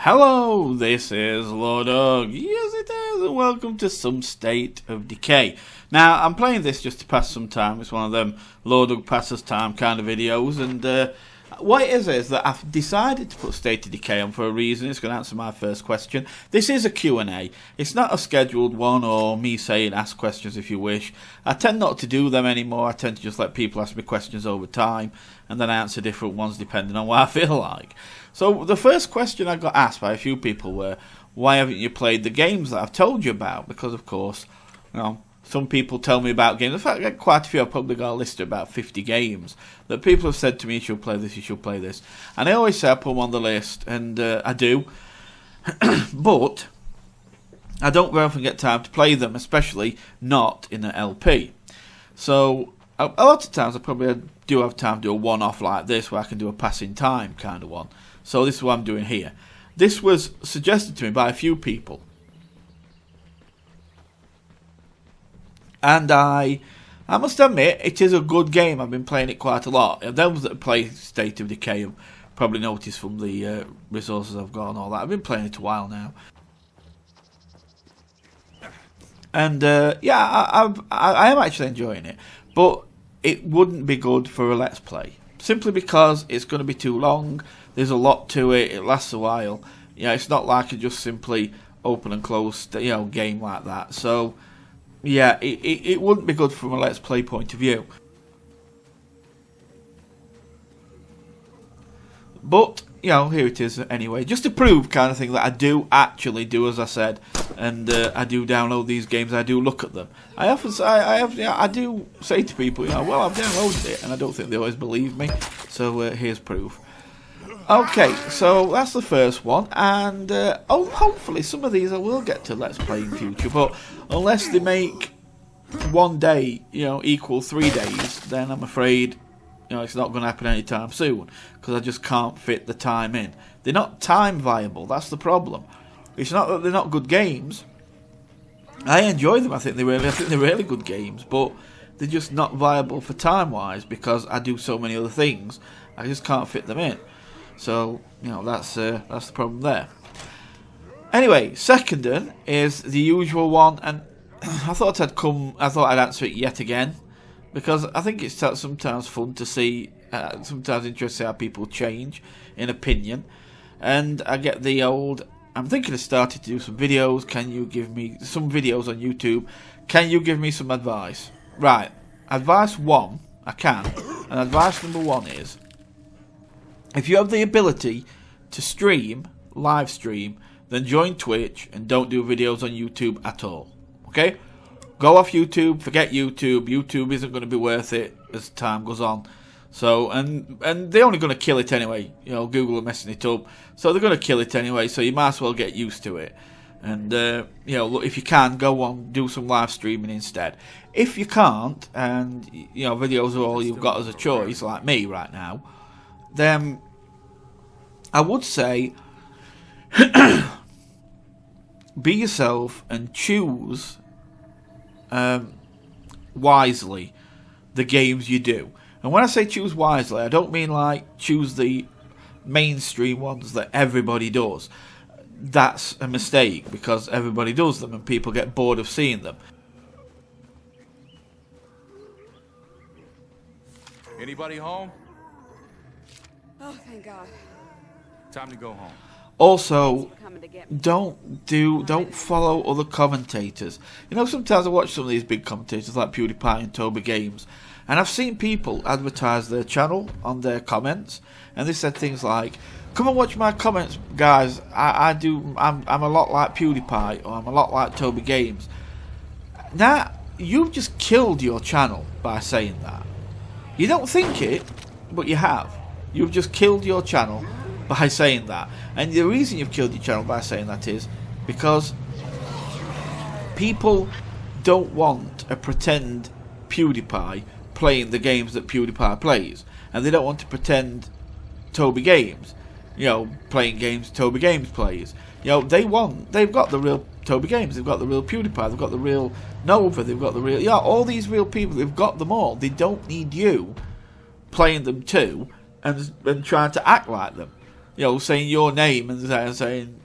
Hello, this is LordUg. Yes, it is, and welcome to some State of Decay. Now, I'm playing this just to pass some time. It's one of them LordUg passes time kind of videos, and what it is that I've decided to put State of Decay on for a reason. It's going to answer my first question. This is a Q&A. It's not a scheduled one or me saying ask questions if you wish. I tend not to do them anymore. I tend to just let people ask me questions over time, and then I answer different ones depending on what I feel like. So the first question I got asked by a few people were, why haven't you played the games that I've told you about? Because of course, you know, some people tell me about games. In fact, I get quite a few. I've probably got a list of about 50 games that people have said to me, you should play this, you should play this. And I always say I put them on the list, and I do. But I don't very often get time to play them, especially not in an LP. So a lot of times I probably do have time to do a one-off like this, where I can do a passing time kind of one. So this is what I'm doing here. This was suggested to me by a few people. And I must admit, it is a good game. I've been playing it quite a lot. Those that play State of Decay have probably noticed from the resources I've got and all that. I've been playing it a while now. And yeah, I am actually enjoying it. But it wouldn't be good for a Let's Play. Simply because it's going to be too long. There's a lot to it. It lasts a while. You know, it's not like a just simply open and close, game like that. So yeah, it wouldn't be good from a Let's Play point of view. But, here it is anyway. Just to prove kind of thing that I do actually do as I said. And I do download these games, I do look at them. I do say to people, well, I've downloaded it. And I don't think they always believe me. So here's proof. Okay, so that's the first one, and hopefully some of these I will get to Let's Play in future, but unless they make one day, equal 3 days, then I'm afraid, it's not going to happen anytime soon, because I just can't fit the time in. They're not time viable, that's the problem. It's not that they're not good games. I enjoy them, I think they're really good games, but they're just not viable for time-wise, because I do so many other things, I just can't fit them in. So, that's the problem there. Anyway, second one is the usual one, and I thought I'd answer it yet again, because I think it's sometimes fun to see, sometimes interesting how people change in opinion, and I get the old, I'm thinking of starting to do some videos, can you give me some videos on YouTube, can you give me some advice? Right, advice one, I can, and advice number one is, if you have the ability to stream, live stream, then join Twitch and don't do videos on YouTube at all. Okay? Go off YouTube, forget YouTube. YouTube isn't going to be worth it as time goes on. So, and they're only going to kill it anyway. Google are messing it up. So they're going to kill it anyway, so you might as well get used to it. And, look, if you can, go on, do some live streaming instead. If you can't, and, videos are all you've got as a choice, like me right now, then I would say be yourself and choose wisely the games you do. And when I say choose wisely, I don't mean like choose the mainstream ones that everybody does. That's a mistake, because everybody does them and people get bored of seeing them. Anybody home? Oh, thank God. Time to go home. Also, don't follow other commentators. Sometimes I watch some of these big commentators like PewDiePie and Toby Games, and I've seen people advertise their channel on their comments, and they said things like, "Come and watch my comments, guys. I'm a lot like PewDiePie, or I'm a lot like Toby Games." Now, you've just killed your channel by saying that. You don't think it, but you have. You've just killed your channel by saying that. And the reason you've killed your channel by saying that is because people don't want a pretend PewDiePie playing the games that PewDiePie plays. And they don't want to pretend Toby Games, playing games Toby Games plays. They've got the real Toby Games, they've got the real PewDiePie, they've got the real Nova, they've got the real, all these real people, they've got them all. They don't need you playing them too and trying to act like them. saying your name and saying,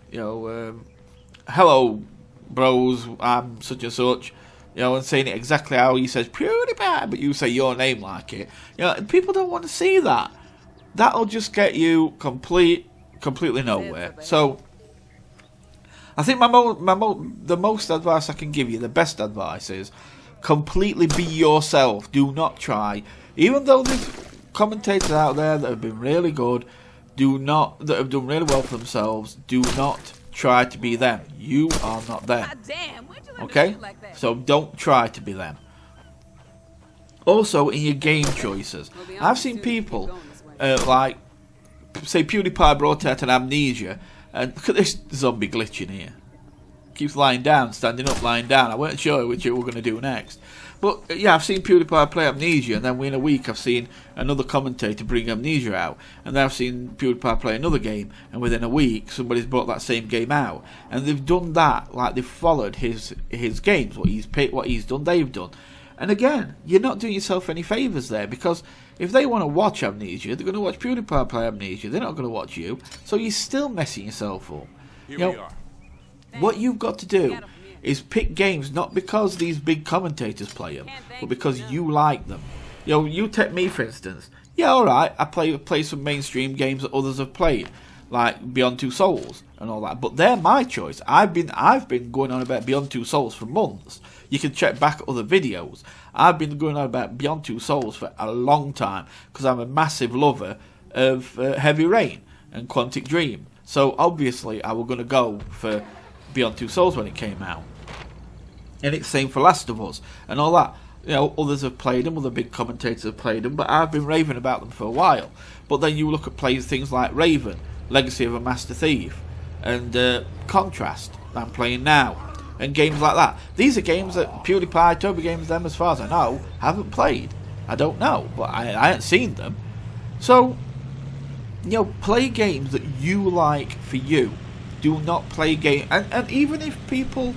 hello, bros, I'm such and such, and saying it exactly how he says PewDiePie, but you say your name like it. People don't want to see that. That'll just get you completely nowhere. So, I think the most advice I can give you, the best advice is completely be yourself. Do not try, even though there's commentators out there that have been really good, that have done really well for themselves. Do not try to be them. You are not them. Okay? So don't try to be them. Also, in your game choices, I've seen people like, say, PewDiePie brought out an Amnesia, and look at this zombie glitching here. Keeps lying down, standing up, lying down. I weren't sure which we're going to do next. But yeah, I've seen PewDiePie play Amnesia, and then within a week I've seen another commentator bring Amnesia out, and then I've seen PewDiePie play another game, and within a week somebody's brought that same game out, and they've done that, like they've followed his games, what he's picked, what he's done, they've done. And again, you're not doing yourself any favours there, because if they want to watch Amnesia, they're going to watch PewDiePie play Amnesia. They're not going to watch you, so you're still messing yourself up. Here we are. What you've got to do is pick games not because these big commentators play them, but because you like them. You take me for instance. Yeah, alright, I play some mainstream games that others have played, like Beyond Two Souls and all that, but they're my choice. I've been going on about Beyond Two Souls for months. You can check back at other videos. I've been going on about Beyond Two Souls for a long time because I'm a massive lover of Heavy Rain and Quantic Dream. So obviously I was going to go for Beyond Two Souls when it came out. And it's the same for Last of Us and all that. Others have played them, other big commentators have played them, but I've been raving about them for a while. But then you look at things like Raven, Legacy of a Master Thief, and Contrast that I'm playing now, and games like that. These are games that PewDiePie, Toby Games, them, as far as I know, haven't played. I don't know, but I haven't seen them. So, play games that you like for you. Do not play games, and even if people,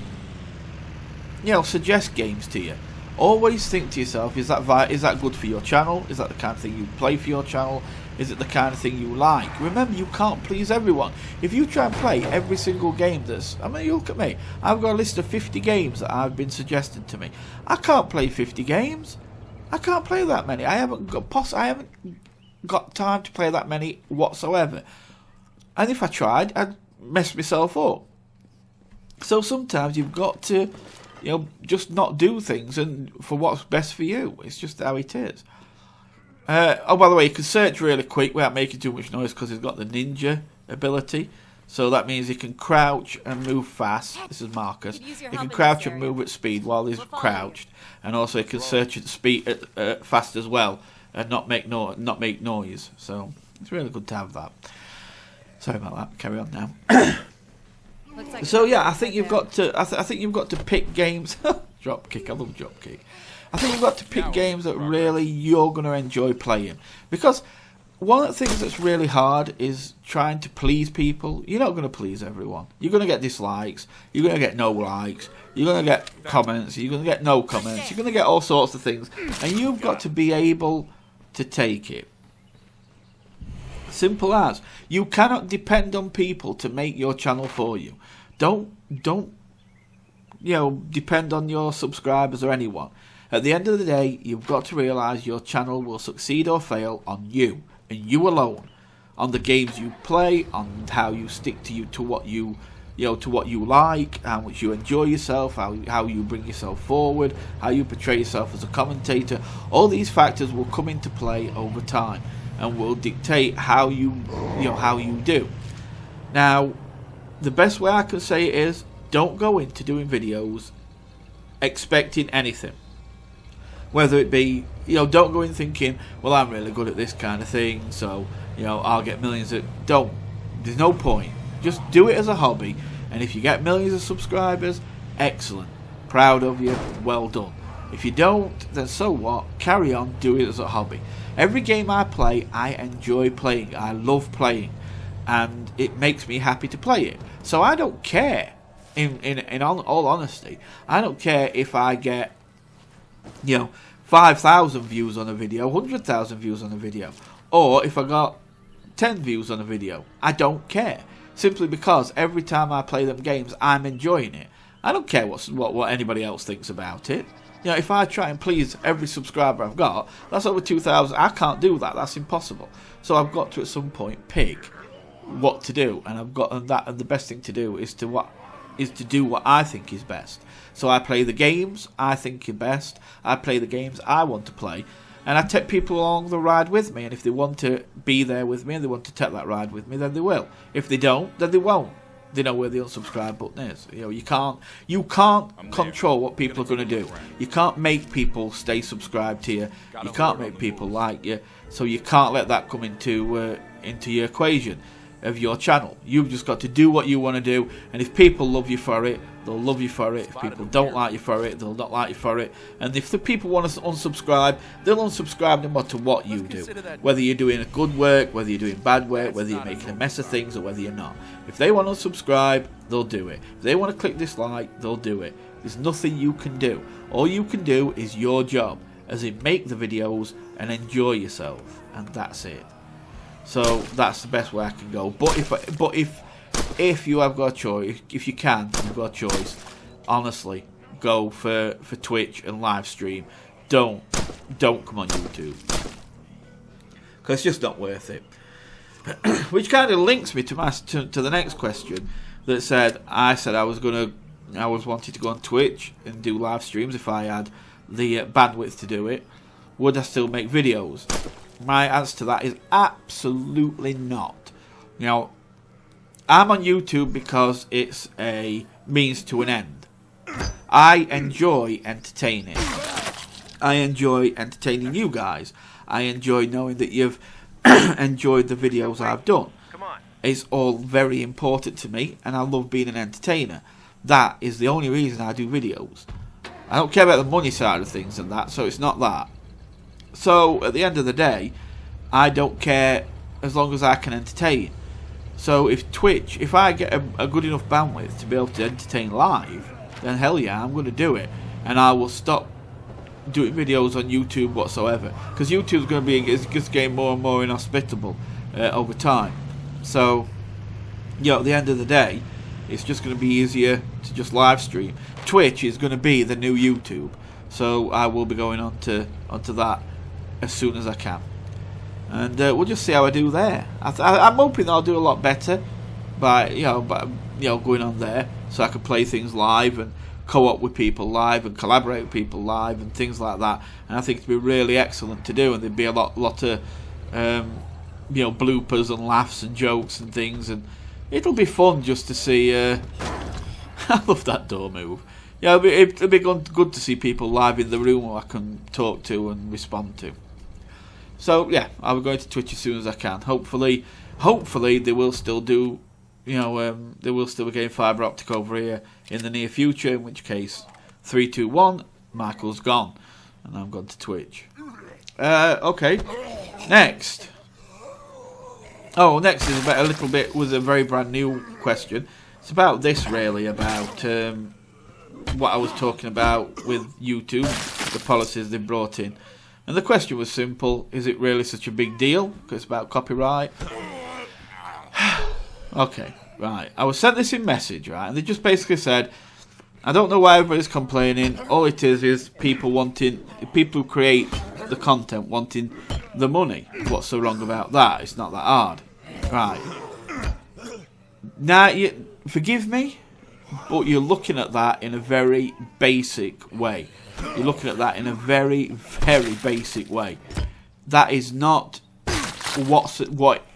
suggest games to you, always think to yourself: is that good for your channel? Is that the kind of thing you play for your channel? Is it the kind of thing you like? Remember, you can't please everyone. If you try and play every single game you look at me. I've got a list of 50 games that have been suggested to me. I can't play 50 games. I can't play that many. I haven't got time to play that many whatsoever. And if I tried, I'd mess myself up. So sometimes you've got to, just not do things and for what's best for you. It's just how it is. By the way, you can search really quick without making too much noise because he's got the ninja ability. So that means he can crouch and move fast. This is Marcus. He can crouch and move at speed while he's crouched, and also he can search at speed fast as well and not make noise. So it's really good to have that. Sorry about that. Carry on now. So yeah, I think you've got to. I think you've got to pick games. Dropkick. I love dropkick. I think you've got to pick games that really you're going to enjoy playing, because one of the things that's really hard is trying to please people. You're not going to please everyone. You're going to get dislikes. You're going to get no likes. You're going to get comments. You're going to get no comments. You're going to get all sorts of things, and you've got to be able to take it. Simple as. You cannot depend on people to make your channel for you. Don't depend on your subscribers or anyone. At the end of the day, you've got to realise your channel will succeed or fail on you, and you alone, on the games you play, on how you stick to what you like, how much you enjoy yourself, how you bring yourself forward, how you portray yourself as a commentator. All these factors will come into play over time and will dictate how you do. Now, the best way I can say it is, don't go into doing videos expecting anything. Whether it be, don't go in thinking, well, I'm really good at this kind of thing, so, I'll get millions of... Don't. There's no point. Just do it as a hobby, and if you get millions of subscribers, excellent. Proud of you. Well done. If you don't, then so what? Carry on, do it as a hobby. Every game I play, I enjoy playing. I love playing, and it makes me happy to play it. So I don't care, in all honesty, I don't care if I get, 5,000 views on a video, 100,000 views on a video, or if I got 10 views on a video. I don't care. Simply because every time I play them games, I'm enjoying it. I don't care what anybody else thinks about it. You know, if I try and please every subscriber I've got, that's over 2,000. I can't do that. That's impossible. So I've got to at some point pick what to do, and and the best thing to do is to do what I think is best. So I play the games I think are best. I play the games I want to play, and I take people along the ride with me. And if they want to be there with me and they want to take that ride with me, then they will. If they don't, then they won't. They know where the unsubscribe button is. You know, you can't control what people are going to do. You can't make people stay subscribed to you. You can't make people like you. So you can't let that come into your equation of your channel. You've just got to do what you want to do, and if people love you for it, they'll love you for it. If people don't like you for it, they'll not like you for it. And if the people want to unsubscribe, they'll unsubscribe no matter what you do. Whether you're doing a good work, whether you're doing bad work, whether you're making a mess of things, or whether you're not. If they want to unsubscribe, they'll do it. If they want to click dislike, they'll do it. There's nothing you can do. All you can do is your job, as in make the videos and enjoy yourself, and that's it. So that's the best way I can go. But if you have got a choice, if you can, you've got a choice. Honestly, go for Twitch and live stream. Don't come on YouTube, because it's just not worth it. Which kind of links me to the next question that said I was wanting to go on Twitch and do live streams if I had the bandwidth to do it. Would I still make videos? My answer to that is absolutely not. You know, I'm on YouTube because it's a means to an end. I enjoy entertaining. I enjoy entertaining you guys. I enjoy knowing that you've enjoyed the videos I've done. It's all very important to me, and I love being an entertainer. That is the only reason I do videos. I don't care about the money side of things and that, so it's not that. So, at the end of the day, I don't care as long as I can entertain. So, if I get a good enough bandwidth to be able to entertain live, then hell yeah, I'm going to do it. And I will stop doing videos on YouTube whatsoever. Because YouTube's going to be just getting more and more inhospitable over time. So, you know, at the end of the day, it's just going to be easier to just live stream. Twitch is going to be the new YouTube. So, I will be going onto that as soon as I can, and we'll just see how I do there. I'm hoping that I'll do a lot better by going on there, so I can play things live and co-op with people live and collaborate with people live and things like that. And I think it'd be really excellent to do, and there'd be a lot of bloopers and laughs and jokes and things, and it'll be fun just to see. I love that door move. Yeah, it'll be good to see people live in the room who I can talk to and respond to. So yeah, I'll be going to Twitch as soon as I can. Hopefully they will still do, they will still be getting fibre optic over here in the near future. In which case, 3, 2, 1, Michael's gone, and I'm going to Twitch. Okay, next. Oh, next is was a very brand new question. It's about this really, about what I was talking about with YouTube, the policies they brought in. And the question was simple: is it really such a big deal? Because it's about copyright. Okay, right. I was sent this in message, right? And they just basically said, I don't know why everybody's complaining. All it is people who create the content wanting the money. What's so wrong about that? It's not that hard. Right. Now, forgive me, but you're looking at that in a very basic way. You're looking at that in a very, very basic way. That is not what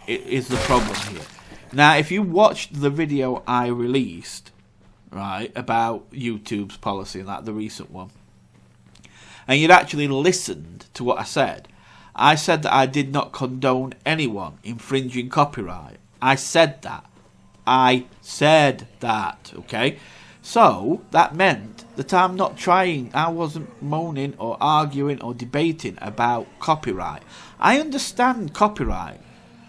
is the problem here. Now, if you watched the video I released, right, about YouTube's policy and that, the recent one, and you'd actually listened to what I said that I did not condone anyone infringing copyright. I said that, okay? So, that meant that I wasn't moaning or arguing or debating about copyright. I understand copyright.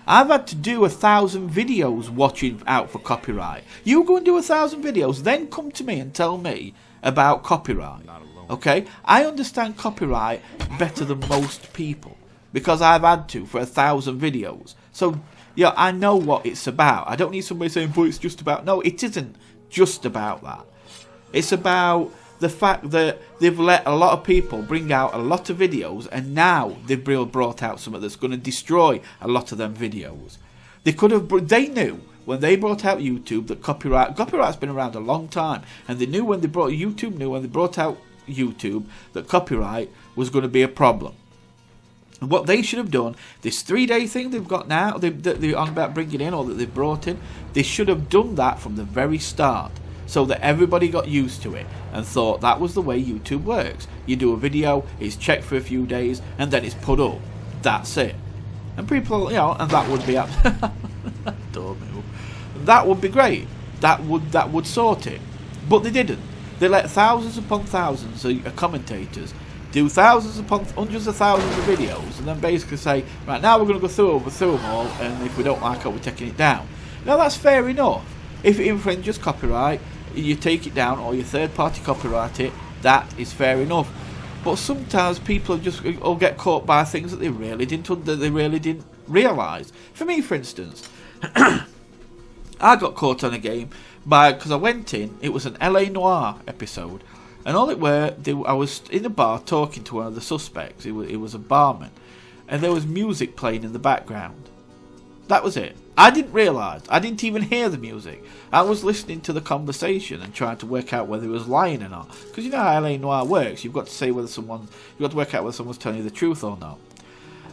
I've had to do 1,000 videos watching out for copyright. You go and do 1,000 videos, then come to me and tell me about copyright. Okay? I understand copyright better than most people, because I've had to for 1,000 videos. So, Yeah, I know what it's about. I don't need somebody saying, but it's just about... No, it isn't just about that. It's about the fact that they've let a lot of people bring out a lot of videos, and now they've brought out something that's going to destroy a lot of them videos. They knew when they brought out YouTube that copyright's been around a long time, and they knew when they brought out YouTube that copyright was going to be a problem. And what they should have done, this 3-day thing they've got now, they're on about bringing in, or that they've brought in, they should have done that from the very start, so that everybody got used to it and thought that was the way YouTube works. You do a video, it's checked for a few days, and then it's put up. That's it. And people, and that would be that would be great. That would sort it. But they didn't. They let thousands upon thousands of commentators do thousands upon hundreds of thousands of videos, and then basically say, right, now we're going to go through them all, and if we don't like it, we're taking it down. Now that's fair enough. If it infringes copyright, you take it down, or your third party copyright it, that is fair enough. But sometimes people just all get caught by things that they really didn't realise. For me, for instance, I got caught on a game because I went in. It was an LA Noire episode, and all it were, I was in a bar talking to one of the suspects. It was a barman, and there was music playing in the background. That was it. I didn't realise. I didn't even hear the music. I was listening to the conversation and trying to work out whether he was lying or not. Because you know how LA Noire works. You've got to say you've got to work out whether someone's telling you the truth or not.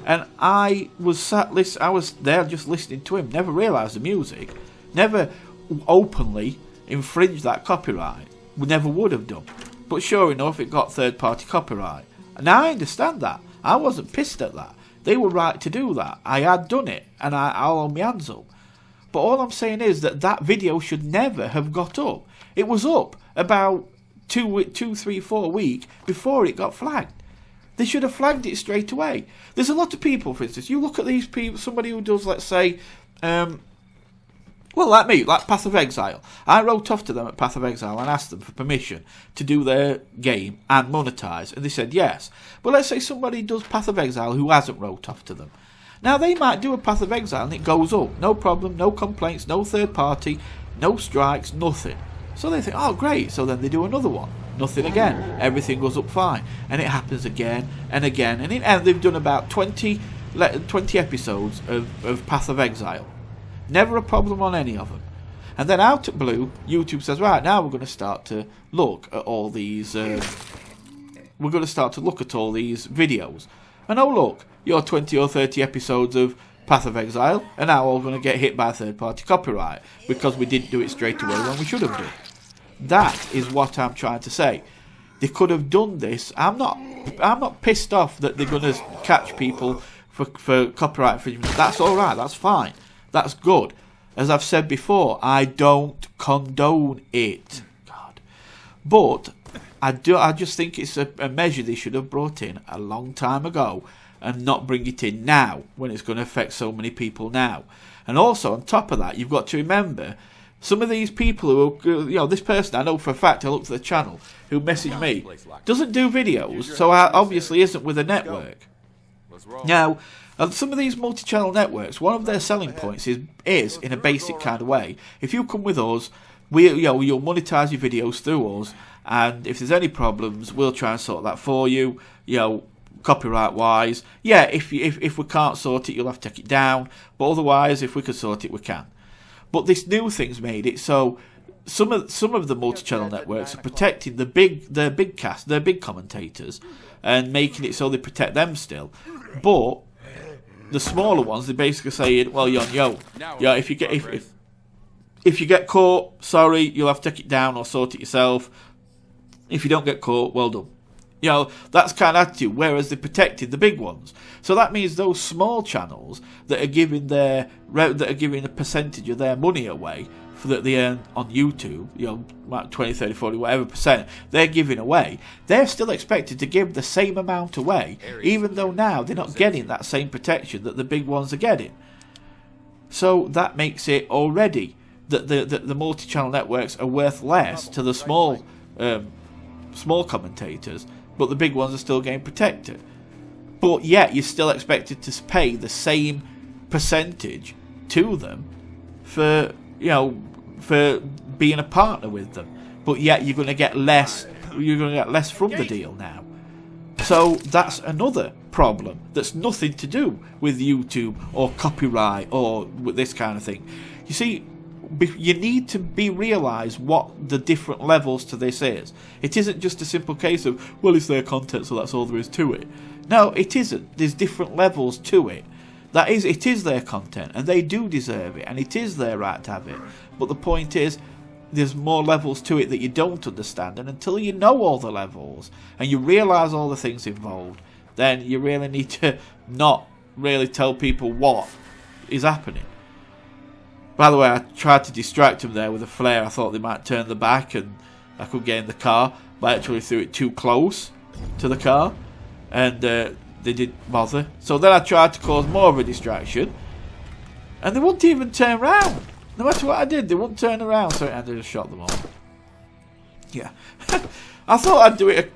And I was there just listening to him. Never realised the music. Never openly infringed that copyright. We never would have done. But sure enough, it got third party copyright. Now I understand that. I wasn't pissed at that. They were right to do that. I had done it, and I'll hold my hands up. But all I'm saying is that video should never have got up. It was up about 2, 3, 4 weeks before it got flagged. They should have flagged it straight away. There's a lot of people, for instance, you look at these people, somebody who does, let's say, like me, like Path of Exile. I wrote off to them at Path of Exile and asked them for permission to do their game and monetize, and they said yes. But let's say somebody does Path of Exile who hasn't wrote off to them. Now they might do a Path of Exile and it goes up, no problem, no complaints, no third party, no strikes, nothing. So they think, oh great, so then they do another one. Nothing again, everything goes up fine, and it happens again and again, and they've done about 20 episodes of Path of Exile. Never a problem on any of them. And then out at blue, YouTube says, right, now we're going to start to look at all these videos. And oh look, your 20 or 30 episodes of Path of Exile are now all going to get hit by third party copyright because we didn't do it straight away when we should have done. That is what I'm trying to say. They could have done this. I'm not pissed off that they're going to catch people for copyright infringement. That's alright, that's fine. That's good. As I've said before, I don't condone it. God. But I just think it's a measure they should have brought in a long time ago and not bring it in now when it's going to affect so many people now. And also, on top of that, you've got to remember some of these people who, this person I know for a fact, I looked at the channel, who messaged me, doesn't do videos, so obviously isn't with a network. Now, some of these multi-channel networks, one of their selling points is in a basic kind of way. If you come with us, you'll monetize your videos through us, and if there's any problems, we'll try and sort that for you. Copyright-wise, if we can't sort it, you'll have to take it down. But otherwise, if we can sort it, we can. But this new thing's made it so some of the multi-channel networks are protecting their big commentators, and making it so they protect them still. But the smaller ones, they basically saying, well, if you get caught, sorry, you'll have to take it down or sort it yourself. If you don't get caught, well done. That's kind of attitude. Whereas they protected the big ones, so that means those small channels that are giving a percentage of their money away that they earn on YouTube, like 20, 30, 40, whatever percent they're giving away, they're still expected to give the same amount away, even though now they're not getting that same protection that the big ones are getting. So that makes it already that the multi-channel networks are worth less to the small commentators, but the big ones are still getting protected. But yet you're still expected to pay the same percentage to them for, you know, for being a partner with them, but yet you're going to get less. You're going to get less from the deal now. So that's another problem. That's nothing to do with YouTube or copyright or with this kind of thing. You see, you need to realise what the different levels to this is. It isn't just a simple case of, well, it's their content, so that's all there is to it. No, it isn't. There's different levels to it. It is their content, and they do deserve it, and it is their right to have it. But the point is, there's more levels to it that you don't understand, and until you know all the levels and you realise all the things involved, then you really need to not really tell people what is happening. By the way, I tried to distract them there with a flare. I thought they might turn the back and I could get in the car, but I actually threw it too close to the car, and they didn't bother. So then I tried to cause more of a distraction, and they wouldn't even turn around. No matter what I did, they wouldn't turn around, so I just shot them all. Yeah. I thought I'd do it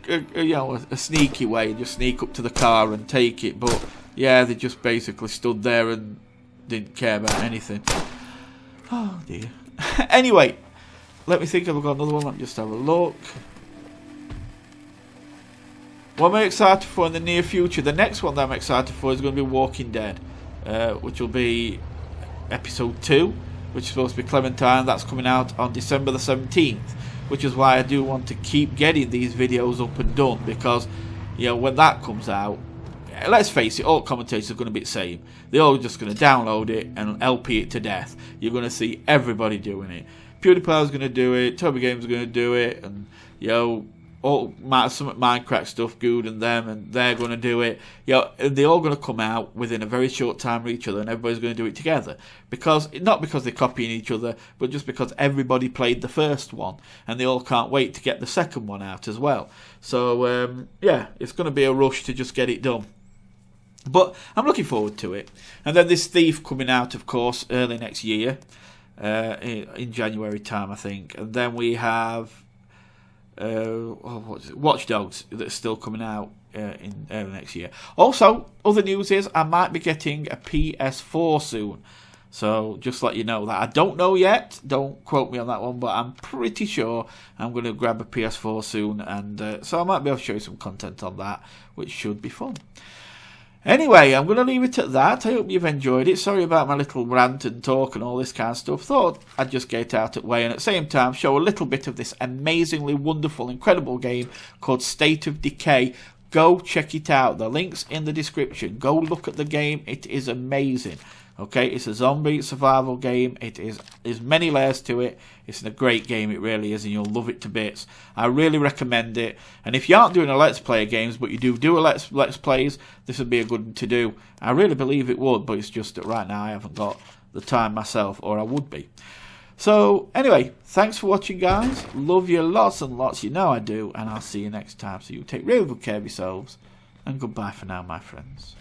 a sneaky way, just sneak up to the car and take it, but yeah, they just basically stood there and didn't care about anything. Oh dear. Anyway, let me think if I've got another one. Let me just have a look. What am I excited for in the near future? The next one that I'm excited for is going to be Walking Dead, which will be episode 2. Which is supposed to be Clementine. That's coming out on December the 17th, which is why I do want to keep getting these videos up and done, because, you know, when that comes out, let's face it, all commentators are going to be the same. They're all just going to download it and LP it to death. You're going to see everybody doing it. PewDiePie's going to do it, Toby Games are going to do it, and, you know, all some Minecraft stuff, Good and them, and they're going to do it. You know, they're all going to come out within a very short time of each other, and everybody's going to do it together. Not because they're copying each other, but just because everybody played the first one, and they all can't wait to get the second one out as well. So, yeah, it's going to be a rush to just get it done. But I'm looking forward to it. And then this Thief coming out, of course, early next year, in January time, I think. And then we have Watch Dogs that's still coming out in next year. Also, other news is I might be getting a PS4 soon. So just let you know that. I don't know yet. Don't quote me on that one, but I'm pretty sure I'm going to grab a PS4 soon, and so I might be able to show you some content on that, which should be fun. Anyway, I'm going to leave it at that. I hope you've enjoyed it. Sorry about my little rant and talk and all this kind of stuff. Thought I'd just get it out of the way and at the same time show a little bit of this amazingly wonderful, incredible game called State of Decay. Go check it out. The link's in the description. Go look at the game. It is amazing. Okay, it's a zombie survival game. There's many layers to it. It's a great game, it really is, and you'll love it to bits. I really recommend it. And if you aren't doing a Let's Play games, but you do a Let's Plays, this would be a good one to do. I really believe it would, but it's just that right now I haven't got the time myself, or I would be. So, anyway, thanks for watching, guys. Love you lots and lots, you know I do, and I'll see you next time. So you take really good care of yourselves, and goodbye for now, my friends.